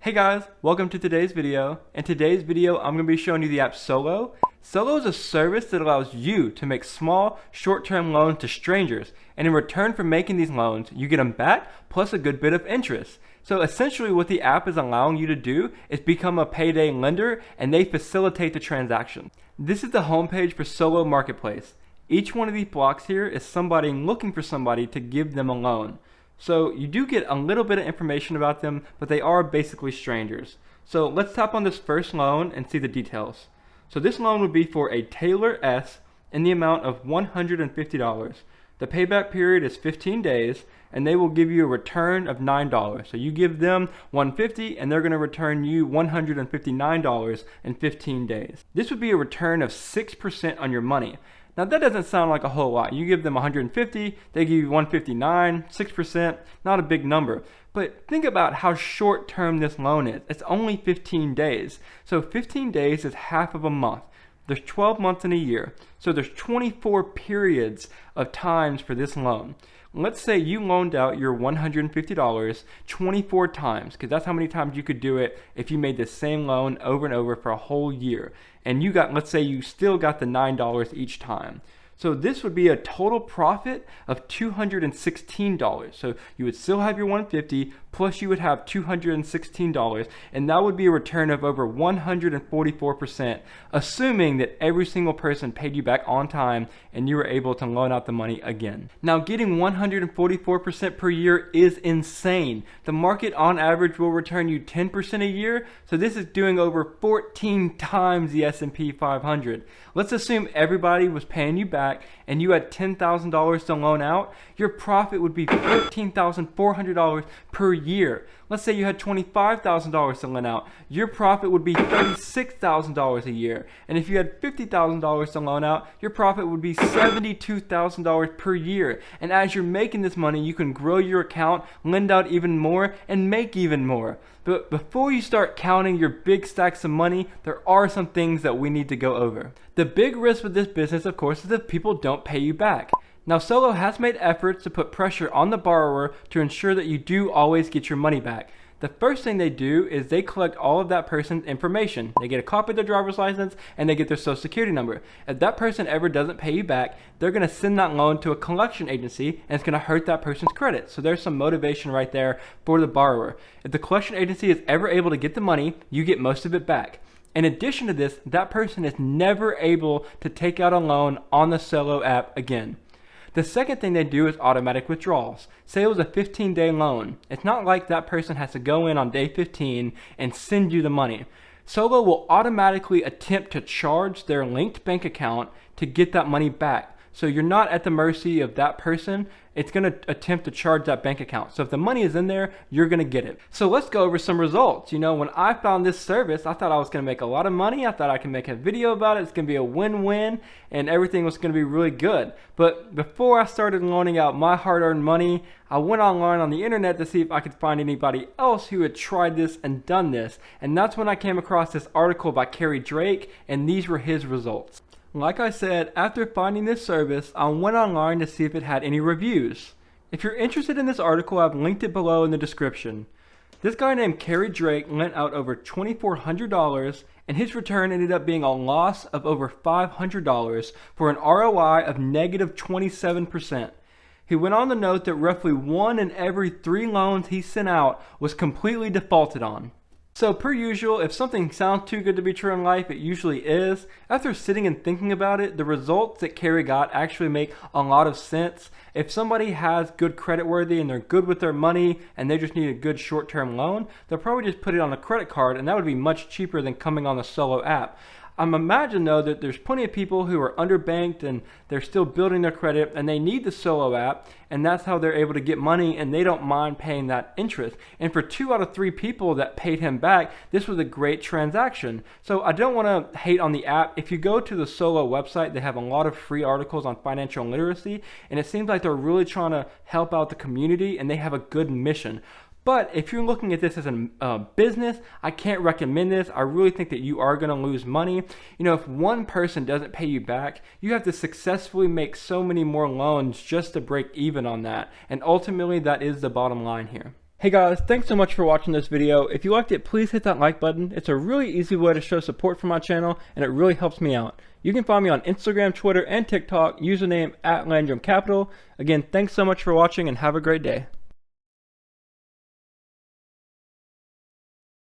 Hey guys, welcome to today's video. In today's video, I'm going to be showing you the app SoLo. SoLo is a service that allows you to make small, short-term loans to strangers, and in return for making these loans, you get them back plus a good bit of interest. So essentially what the app is allowing you to do is become a payday lender, and they facilitate the transaction. This is the homepage for SoLo Marketplace. Each one of these blocks here is somebody looking for somebody to give them a loan. So you do get a little bit of information about them, but they are basically strangers. So let's tap on this first loan and see the details. So this loan would be for a Taylor S in the amount of $150. The payback period is 15 days, and they will give you a return of $9. So you give them $150 and they're going to return you $159 in 15 days. This would be a return of 6% on your money. Now that doesn't sound like a whole lot. You give them 150, they give you 159, 6%, not a big number. But think about how short term this loan is. It's only 15 days. So 15 days is half of a month. There's 12 months in a year. So there's 24 periods of times for this loan. Let's say you loaned out your $150 24 times, because that's how many times you could do it if you made the same loan over and over for a whole year. And you got, let's say you still got the $9 each time. So this would be a total profit of $216. So you would still have your $150 plus you would have $216, and that would be a return of over 144%, assuming that every single person paid you back on time and you were able to loan out the money again. Now getting 144% per year is insane. The market on average will return you 10% a year, so this is doing over 14 times the S&P 500. Let's assume everybody was paying you back and you had $10,000 to loan out. Your profit would be $13,400 per year. Let's say you had $25,000 to loan out. Your profit would be $36,000 a year. And if you had $50,000 to loan out, your profit would be $72,000 per year. And as you're making this money, you can grow your account, lend out even more, and make even more. But before you start counting your big stacks of money, there are some things that we need to go over. The big risk with this business, of course, is if people don't pay you back. Now SoLo has made efforts to put pressure on the borrower to ensure that you do always get your money back. The first thing they do is they collect all of that person's information. They get a copy of their driver's license and they get their social security number. If that person ever doesn't pay you back, they're going to send that loan to a collection agency, and it's going to hurt that person's credit. So there's some motivation right there for the borrower. If the collection agency is ever able to get the money, you get most of it back. In addition to this, that person is never able to take out a loan on the SoLo app again. The second thing they do is automatic withdrawals. Say it was a 15-day loan. It's not like that person has to go in on day 15 and send you the money. SoLo will automatically attempt to charge their linked bank account to get that money back. So you're not at the mercy of that person. It's going to attempt to charge that bank account. So if the money is in there, you're going to get it. So let's go over some results. You know, when I found this service, I thought I was going to make a lot of money. I thought I could make a video about it. It's going to be a win-win, and everything was going to be really good. But before I started loaning out my hard-earned money, I went online on the internet to see if I could find anybody else who had tried this and done this. And that's when I came across this article by Kerry Drake, and these were his results. Like I said, after finding this service, I went online to see if it had any reviews. If you're interested in this article, I've linked it below in the description. This guy named Kerry Drake lent out over $2,400, and his return ended up being a loss of over $500 for an ROI of negative 27%. He went on to note that roughly 1 in every 3 loans he sent out was completely defaulted on. So per usual, if something sounds too good to be true in life, it usually is. After sitting and thinking about it, the results that Kerry got actually make a lot of sense. If somebody has good credit worthy and they're good with their money and they just need a good short-term loan, they'll probably just put it on a credit card, and that would be much cheaper than coming on the SoLo app. I'm imagine though that there's plenty of people who are underbanked and they're still building their credit and they need the SoLo app, and that's how they're able to get money, and they don't mind paying that interest. And for 2 out of 3 people that paid him back, this was a great transaction. So I don't want to hate on the app. If you go to the SoLo website, they have a lot of free articles on financial literacy, and it seems like they're really trying to help out the community, and they have a good mission. But if you're looking at this as a business, I can't recommend this. I really think that you are going to lose money. You know, if one person doesn't pay you back, you have to successfully make so many more loans just to break even on that. And ultimately, that is the bottom line here. Hey guys, thanks so much for watching this video. If you liked it, please hit that like button. It's a really easy way to show support for my channel, and it really helps me out. You can find me on Instagram, Twitter, and TikTok, username @LandrumCapital. Again, thanks so much for watching, and have a great day.